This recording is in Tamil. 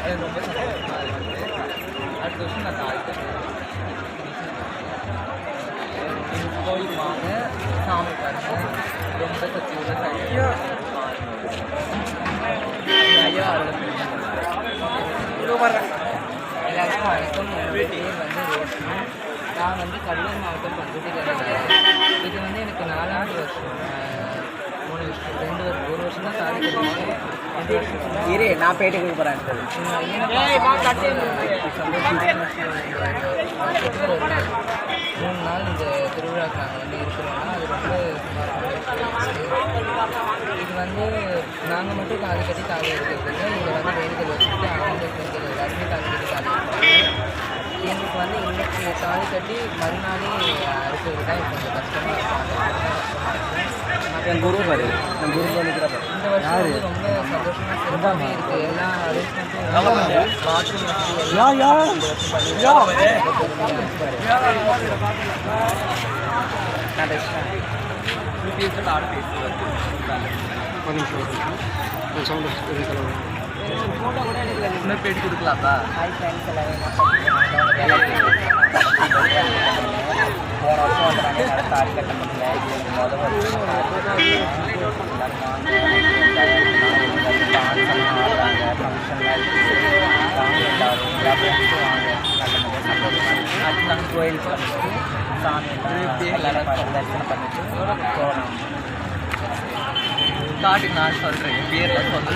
எனக்கு ரொம்ப சந்தோஷமாக இருக்குது. அடுத்த வருஷம் நான் தாலி கட்டுறேன். கோயிலுக்கு வாங்க, சாமி பாருங்க. ரொம்ப சக்தி உள்ள சாமி. ஐயா எல்லாருக்கும் வணக்கம். என்னுடைய பேர் ரோஷினி. நான் கடலூர் மாவட்டம் பண்ருட்டியில் இருக்கேன். இது எனக்கு 4வது வருஷம். 3 வருஷம் 1 வருஷம் தான் தாலி கட்டுறேன். 2 வருஷம் நான் பேட்டி கொடுக்குறேன். 3 நாள் இந்த திருவிழாக்கு நாங்கள் இருக்கிறோம்னா அது ரொம்ப இது நாங்கள் மட்டும் தாலி கட்டி தாலி எடுக்கிறதுக்கு இங்கே வேண்டுதல் வச்சுட்டு அவங்க பெண்கள் எல்லாருமே தாலி கட்டி தாலி எடுக்கிறாங்க. எங்களுக்கு இன்னைக்கு தாலி கட்டி மறுநாளே அறுக்கிறது தான் கொஞ்சம் கஷ்டமாக இருக்கும். என் குரு பாரு, என் குரு இந்த வருஷம் ரொம்ப சந்தோஷமாக சிறப்பாகவே இருக்குது. எல்லா அரேஞ்ச்மெண்ட்டும் பாத்ரூம் இன்னும் பேட்டி கொடுக்கலாம்ப்பா. போன வருஷம் தாலி கட்ட முடியல. முதல் வருஷம் நாங்கள் கோயிலுக்கு வந்துட்டு சாமி எல்லாரும் தரிசனம் பண்ணிட்டு போனோம். காட்டுக்கு நான் சொல்கிறேன் பேர்லாம் சொல்கிறேன்.